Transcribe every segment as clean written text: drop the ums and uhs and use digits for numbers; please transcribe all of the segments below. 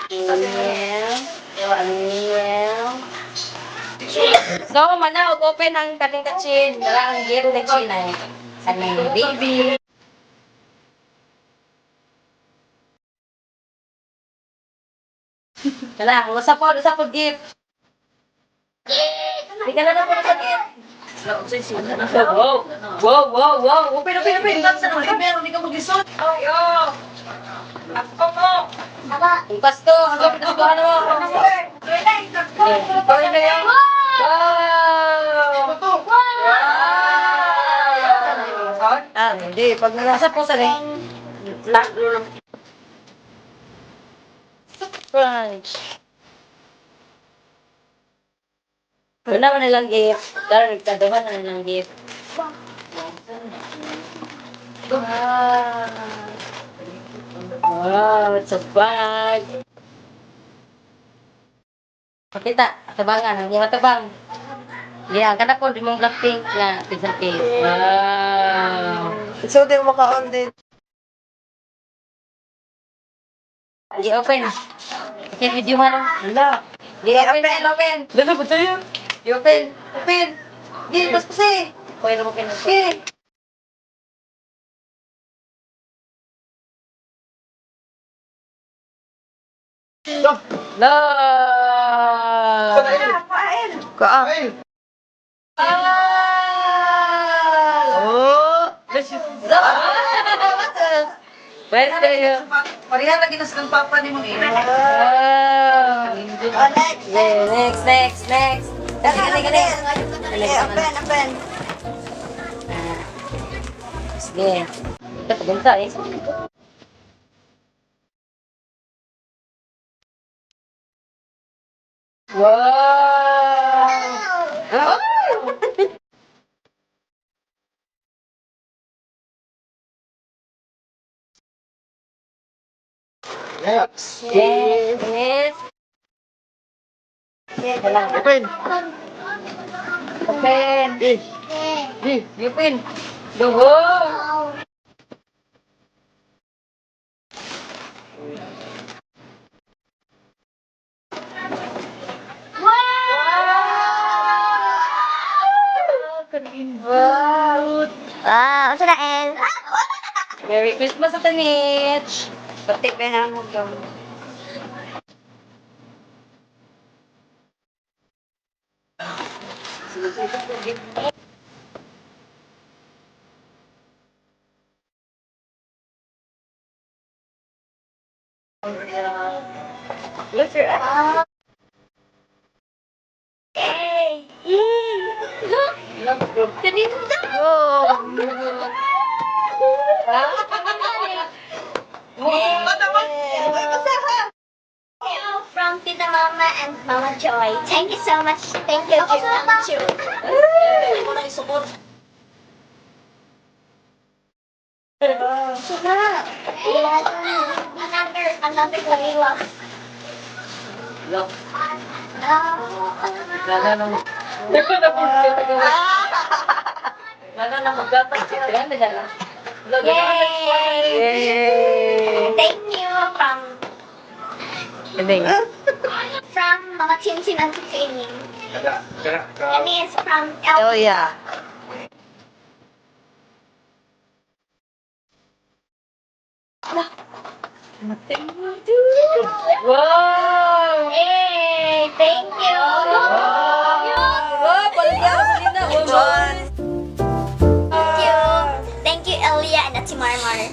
Email. Email. So, mana open ang kating kachin. Dara ang gift kachin ay. Ano, baby. Kala, usa po gift. Di ka na po sa gift. Wow, wow, wow, wow. Open. Meron, di ka mag-isot. Oh. Ako mo. Yung pasto, hanggang pinasugahan mo. Ikaw yun na yun. Wow! Hindi. Pag nasa po sa rin. Crunch. Wala naman nilang gift. Dahil nagkadaman na nilang gift. Wow, it's a bag. Pakita, tabangan. Hindi matabang. Yan, kada ko, di mong Blackpink nga, pizza cake. Wow. So, di mo makaon din. Di open. Okay, video mo no? Wala. Di open. Dala ba tayo? Di open. Di, pas kasi. Pwede mo pinag. Okay. La. Kain. Oh. Pwede tayo. Marihan lagi na sa papa ni mo. Wow. Next. Gani. Open. Sige. Ito, pagpunta eh. Wow! Yes. Open. Open. Dugo. Wow! Wow, unsa na El? Merry Christmas sa Tanich! Pati ba na mo daw? Look your eye! Hey! Look! Kaninda! From Tita Mama and Mama Joy. Thank you so much. Thank you, Mama Joy. Another Layla. Look! Lalo na magdapat siya. Tignan na dyan. Yay! Thank you from Mama Tintin and Tiffany. And it's from Oh, yeah. Wow! Yay! Thank you! Wow! Palagyan sa linda. Thank you, Elia and Ati Marmar.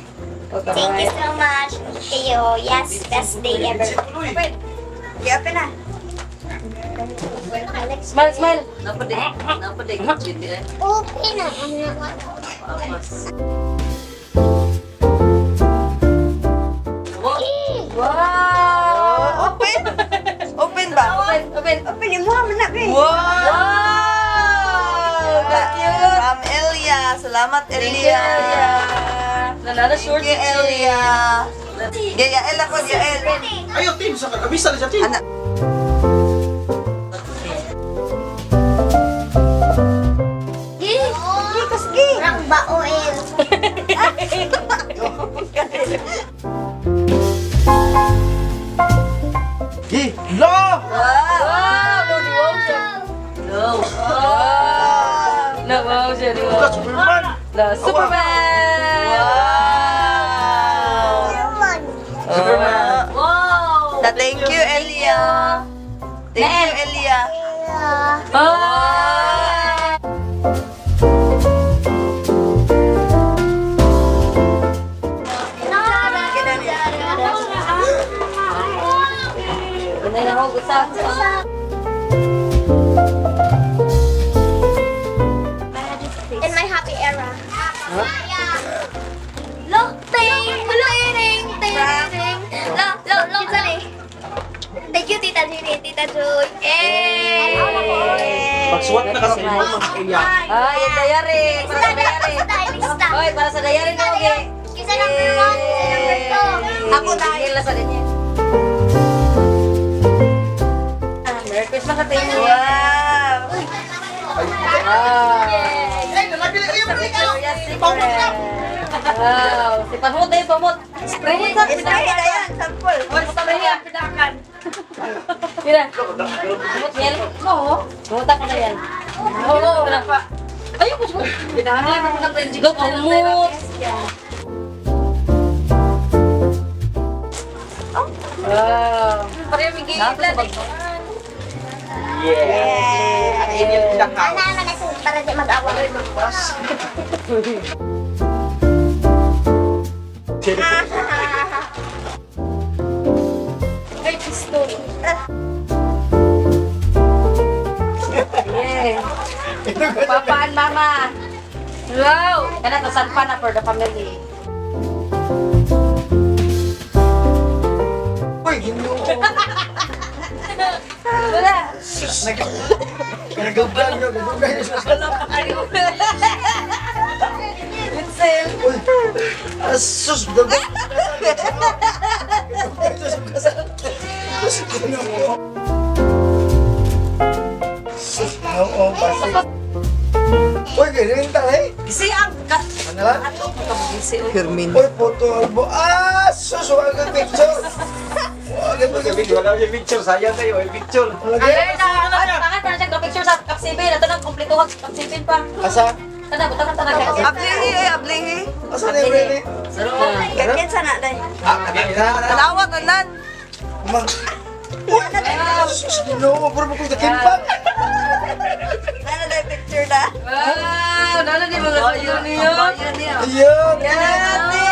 Thank you so much. Kayo, yes, best day ever. Open na. Smile! Okay na. Wow! Open. Open ba? Open! Open yung mama na, be. Wow! From Elia. Salamat, Elia. Nanala short Thank you, Elia. Yael ako, Yael. Ayo, Tim, sa kabisa na siya, Tim. Anak. Rang baoel. Jerry. Buka Superman. The Superman. Superman. Wow. Thank you, Elia. Thank you, Elia. Ah. Ano yung hugot sa In my happy era. Look, ting, ting, ting, ting. Look, sorry. Thank you, Tita Julie, Tita Joy. Pagsuwat na kasi mo, mag-iyak. Ah, yung diary. Para sa diary. Lista. Oy, para sa diary na okay. Isa number 1, isa number 2. Ako dahil sa ganyan. Merry Christmas sa inyo. Wow. Wow. Si Pamut eh, Pamut. Spray mo sa Spray na yan, sample. Spray yan, pinakan. Mira. Pamut yan. Oo. Pumutak ko na yan. Oo, wala pa. Ayun ko. Pinakan mo na friend. Go, Pamut. Wow. Parang may gigit lang eh. Yeah. Ang init ng house. Ana na kasi para di mag-away. Ay, pistol. Yeah. Papa and Mama. Wow. Kana to san pa na for the family. Uy, ginoo. Wala. Nagagablan nyo, gagawin nyo sa Vincent. Uy, asus, gagawin. Oo, pasti. Uy, ganyan tayo eh. Gisi ang ka. Ano lang? Ato ka gisi. Hermin. Uy, photo album. Ah, sus, wala kang picture. Wala kang picture. Wala yung picture, sayang kayo, yung picture. Ay, bakit na siya picture sa kapsibin? Ito nang kumpletuhan sa kapsibin pa. Asa? Kana buta ka talaga. Ablihi, ablihi. Asa na yung really? Ganyan sana, day. Ah, na. Talawat, nan. Mang. Uy, sus, ginoo, bro, mo kong takimpang. Ano na yung picture na? Wow, nalo di mga sayo niyo. Ayun. Gati.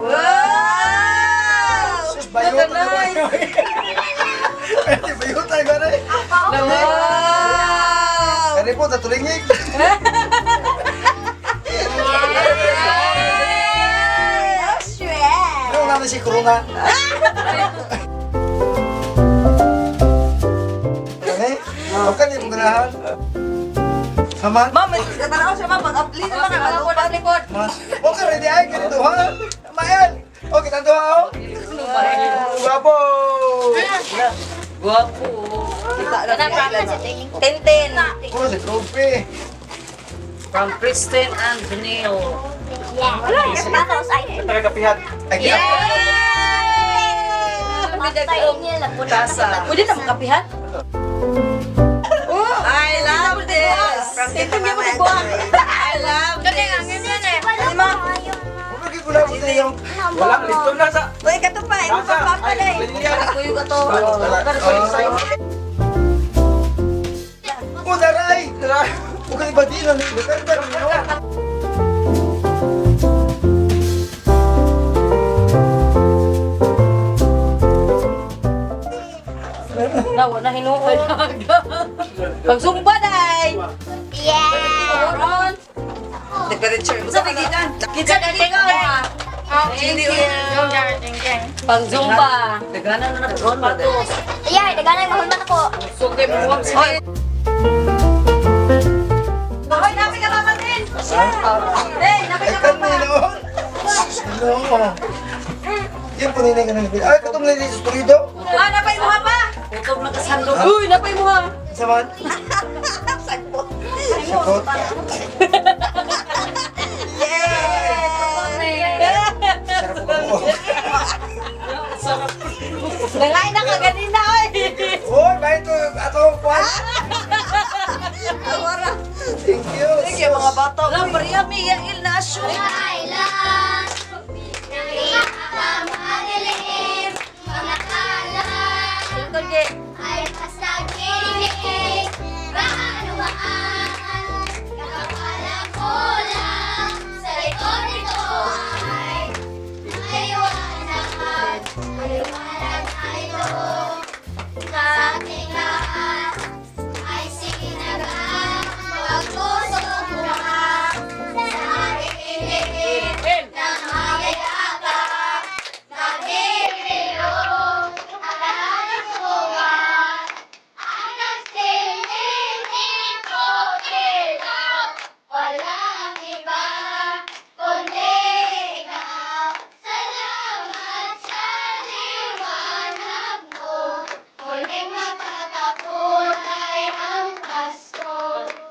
Wow. Sus, bayutan na ba? Bayutan ka na eh. Wow. Kani po, tatulingig. Ano namin si Corona? Kani? Huwag ka niyo ganahan. Haman? Ma'am, may katanaw siya, ma'am. Pag-abli naman ang ano. Ang likod. Mas. Huwag ka ready ay, ganito ha? Mayan! O, kita to ha? Guwapo! Guwapo. Kita na Kana para siya. sa tingin ko. Tintin. Puro si trophy. From Kristen and Neil. Yeah. Panos ay. Tagakapihan. Ay, kita. Pagkain niya lang po na. Pwede na makapihan? I love this. From Tito Mama and Joy. I love this. Huwag ka kikula mo tayo. Walang lito na sa... Uy, katupay. Mapapapa na eh. Kuyo ka to. O, daray! Daray! Huwag ka ibadilan. Depende mo. Nawa na hinuon. Pagsumba day. Yeah. Ron. Temperature. Sabi gikan. Kita dali ko. Thank you. Pang-zumba. Daganan na na Ron Matos. Yeah, daganay mahulman ako. Sugay mo wag sige. Hoy, napi ka ba din? Hey, napi Ay, ka ba? kami noon. No. Yung puninay ka ng Ay, katong nilay sa Turido. Ah, napay mo ha pa. Utog na kasando. Uy, napay mo ha. Saman? Sakot. Sakot. Sarap ko. Nangain na ka ganina oy. Hoy, bahay to. Ato, kwan. Thank you. Thank you, mga bata. Lang, bariya, Mia, Il Nasyo. Kailan pinakamadilim mga kalan Tingkol ke. ay basta kinilig kahaluan kakapala ko lang sa likod nito ay maliwanag maliwanag na ito sa ating lahat ay sinagang pagtusok mo sa ating ibig na mayayakap naghihirap ang suwan ang nagsilingin ko ilaw walang iba kundi ikaw salamat sa liwanag mo muling mapatakulay ang Pasko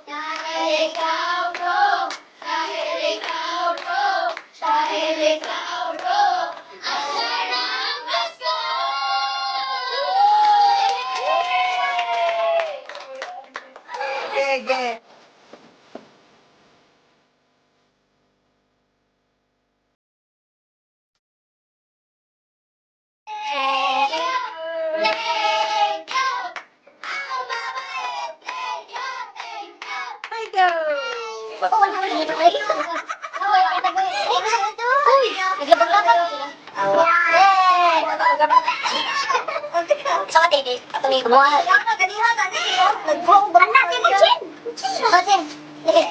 dahil ikaw bro dahil ikaw bro dahil ikaw bro ang sarang Pasko Gege. Hi, go. Sa TV, kami kumuha. Nagbuong na din Jin. Jin.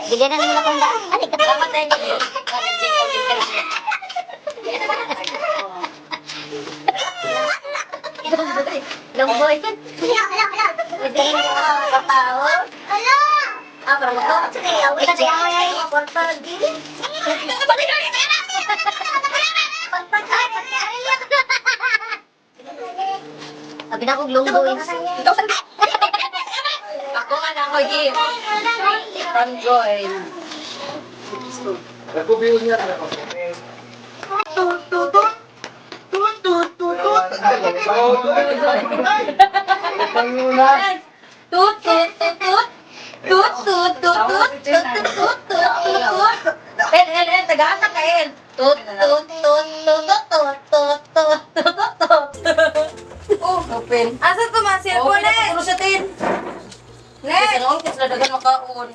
Bigyan na nila kung daan. Ano ka dapat na yun? Long boy. Bigyan na nila kapao. Hala! Ah, parang ito. Ito siya ay portal. Sabi na kong long boy. Ako nga na ako, Jim. Tango eh. Nagkubiyon niya. Tut, tut, tut, tut. Tut, tut, tut, tut. Tut, tut, tut, tut, tut. Tagaan ka, El. Tut, tut, tut, tut, tut, tut, tut, tut, tut, tut. Oh, open. Asa to, ma? Cellphone, Ano sa tin? Next. Kasi noon, kasi nadagan makaon.